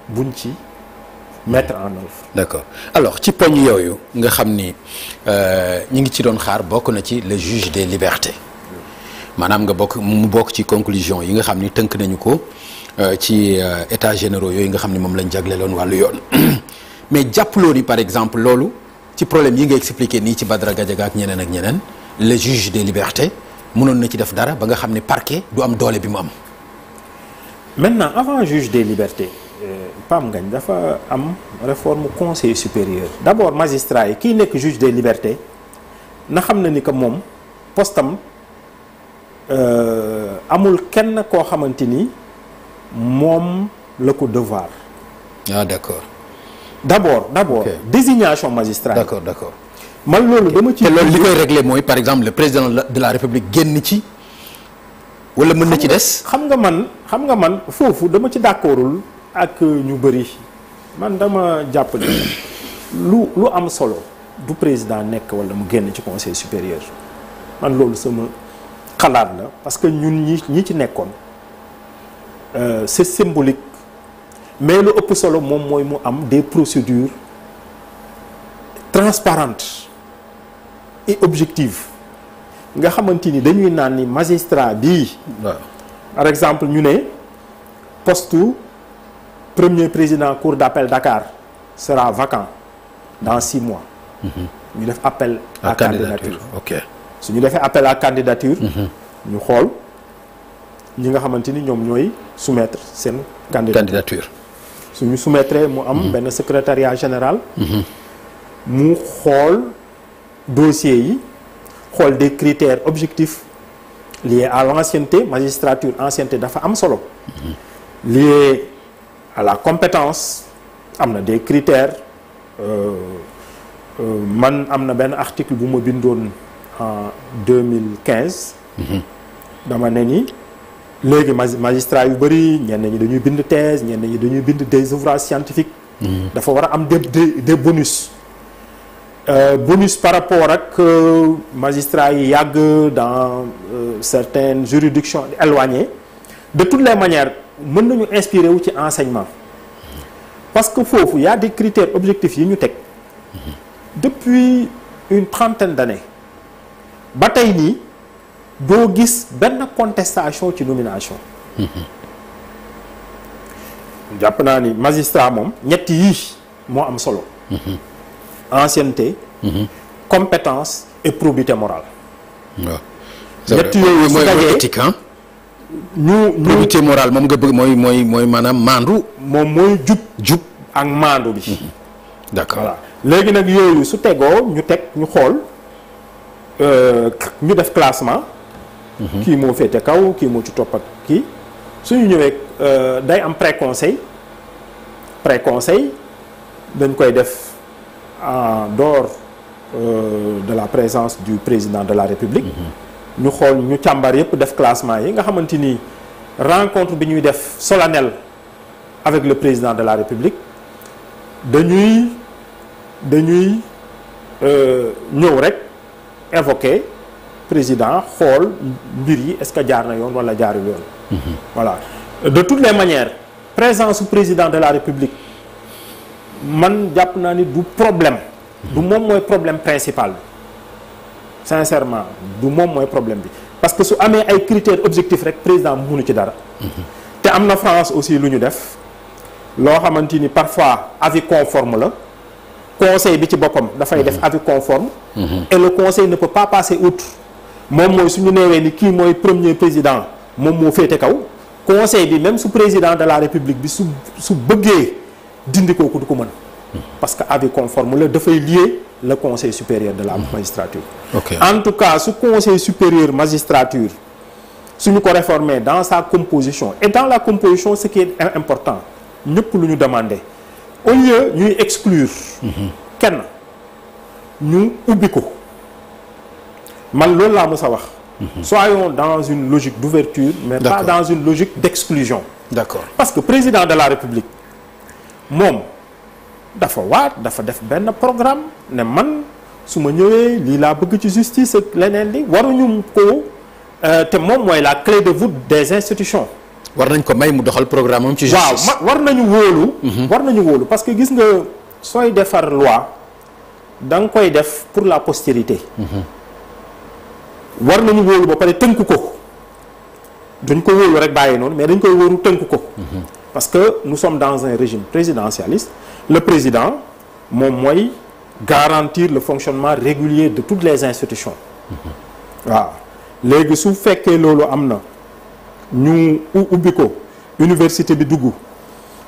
buñ ci mettre en œuvre. d'accord alors ci poñ yooyu nga xam ni ñi ngi ci doon xaar bokk na ci le juge des libertés maanaam mu bokk ci conclusion yi nga xam ni tënk nañu ko ci états généraux yooyu nga xam ni moom lañ jagleeloon wàllu yoon mais jàppaloo ni par exemple loolu ci problème yi nga expliqué nii ci Badara Gadiaga ak ñeneen ak ñeneen le juge des libertés mënoon na ci def dara ba nga xam ne parquet du am doole bi mu am. maintenant avant juge des libertés Pam Ngagne dafa am réforme conseil supérieur d'abord magistrat yi kii nekk juge des libertés na xam na ni que moom postam amul kenn koo xamante ni moom la ko devoir. ah d'accord. d'abord okay. Désignation magistrat yi. d'accord. man loolu dama ci. te loolu li koy régler mooy par exemple le président de la république génn ci. wala mën na ci des. xam nga man foofu dama ci d'accordul ak ñu bëri man dama jàpp ne lu am solo du président nekk wala mu génn ci conseil supérieur man loolu sama xalaat la parce que ñun ñi ci nekkoon c'est symbolique mais lu ëpp solo moom mooy mu am des procédures transparentes et objectives nga xamante ni dañuy naan ni magistrat bii. waaw par exemple ñu ne poste premier président cour d'appel Dakar sera vacant dans 6 mois. ñu def appel à candidature. ok su ñu defee appel à candidature. ñu xool ñi nga xamante ni ñoom ñooy soumettre seen. candidature su ñu soumettre mu am benn secrétariat général. mu xool dossiers yi. xool des critères objectifs liés à l'ancienneté magistrature ancienneté dafa am solo liés à la compétence am na des critères man am na benn article bu ma bindoon en 2015 dama ne ni léegi magistrat yu bëri ñenn ñi dañuy bind thèse ñenn ñi dañuy bind des ouvrages scientifiques dafa war a am des bonus bonus par rapport ak magistrats yi yàgg dans certaines juridictions éloignées de toutes les manières mën nañu inspirer wu ci enseignement parce que foofu y a des critères objectifs yi ñu teg depuis une trentaine d'années ba tey nii doo gis benn contestation ci nomination jàpp naa ni magistrat moom ñett yii moo am solo ancienneté, compétence et probité morale. waaw. ñett yooyu mooy éthique ah. probité morale moom nga bëgg mooy maanaam maandu. moom mooy jub ak maandu bi. d'accord voilà léegi nag yooyu su tegoo ñu xool ñu def classement. kii moo féete kaw kii moo ci topp ak kii suñu ñëwee day am préconseil dañ koy def. En dehors de la présence du président de la République ñu xool ñu càmbar yépp def classement yi nga xamante ni rencontre bi ñuy def solennelle avec le président de la République dañuy ñëw rek évoquer président xool mbir yi est-ce que jaar na yoon wala jaarul yoon voilà de toutes les manières présence du président de la République man jàpp naa ni du problème du moom mooy problème principal bi sincèrement du moom mooy problème bi parce que su amee ay critères objectifs rek président mënu ci dara te am na France aussi lu ñu def loo xamante ni parfois avis conforme la conseil bi ci boppam dafay def avis conforme et le conseil ne peut pas passer outre moom mooy suñu neewee ni kii mooy premier président moom moo féete kaw conseil bi même su président de la République bi su bëggee dindi kooku du ko mën parce que avis conforme la dafay lier le conseil supérieur de la magistrature. Okay. En tout cas su conseil supérieur magistrature suñu ko réformer dans sa composition et dans la composition ce qui est important ñëpp lu ñu demander au lieu ñuy exclure kenn ñu ubbi ko man loolu laa mës a wax soyons dans une logique d'ouverture mais pas dans une logique d'exclusion. D'accord. Parce que président de la République moom dafa def benn programme ne man su ma ñëwee lii laa bëgg ci justice ak leneen li waruñu ko te moom mooy la clé de voûte des institutions. war nañ ko may mu doxal programme am ci justice. waaw war nañu wóolu. war nañu wóolu parce que gis nga sooy defar loi da nga koy def pour la postérité. war nañu wóolu ba pare tënk ko duñ ko wóolu rek bàyyi noonu mais dañ koy wóolu tënk ko. parce que nous sommes dans un régime présidentialiste le président moom mooy garantir le fonctionnement régulier de toutes les institutions. waaw léegi su fekkee loolu am na ñu ubbi ko université bi dugg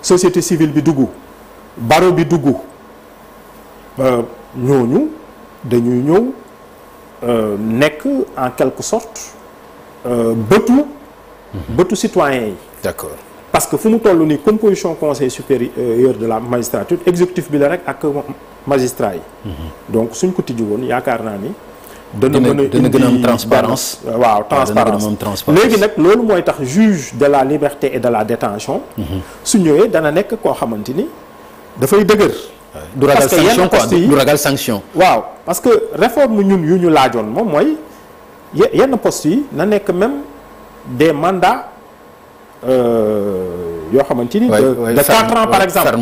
société civile bi dugg barreau bi dugg ñooñu dañuy ñëw nekk en quelque sorte bëtu citoyens yi. d'accord. parce que fu mu toll nii composition conseil supérieur de la magistrature exécutif bi la rek ak magistrat yi. donc suñ ko tijji woon yaakaar naa ni. dana gën a am transparence. waaw transparence léegi nag loolu mooy tax juge de la liberté et de la détention su ñëwee dana nekk koo xamante ni dafay dëgër. du ragal sanction quoi du ragal sanction. waaw parce que réforme ñun yu ñu laajoon moom mooy yenn postes yi na nekk même des mandats yoo xamante ni. de 4 ans par exemple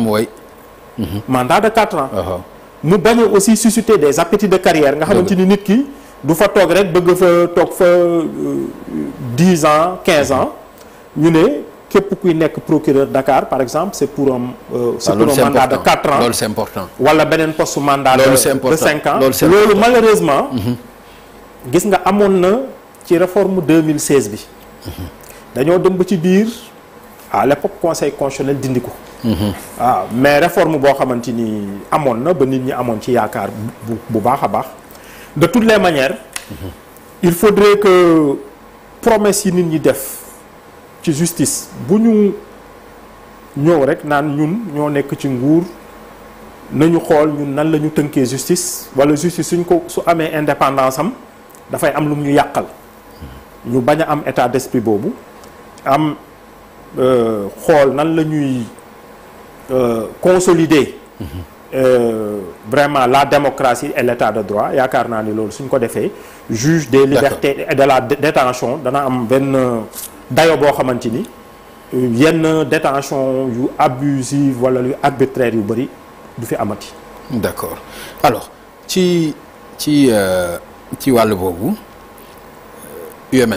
mandat de 4 ans. mu bañ a aussi susciter des appétits de carrière nga xamante ni nit ki du fa toog rek bëgg fa toog fa 10 ans 15 ans ñu ne képp kuy nekk procureur Dakar par exemple c'est pour un mandat de 4 ans loolu c'est important wala beneen poste mandat de 5 ans loolu malheureusement gis nga amoon na ci réforme 2016 bi dañoo dem ba ci biir à l'époque conseil constitutionnel dindi ko waaw mais réforme boo xamante ni amoon na ba nit ñi amoon ci yaakaar bu baax a baax de toutes les manières il faudrait que promesse yi nit ñi def ci justice bu ñu ñëw rek naan ñun ñoo nekk ci nguur nañu xool ñun nan la ñu tënkee justice wala justice suñ ko su amee indépendance am dafay am lu mu ñu yàqal ñu bañ a am état d'esprit boobu am xool nan la ñuy consolider vraiment la démocratie et l'état de droit yaakaar naa ni loolu suñ ko defee juge des libertés et de la détention dana am benn dayo boo xamante ni yenn détention yu abusive wala yu arbitraire yu bëri du fi amati. d'accord alors ci wàll boobu UMS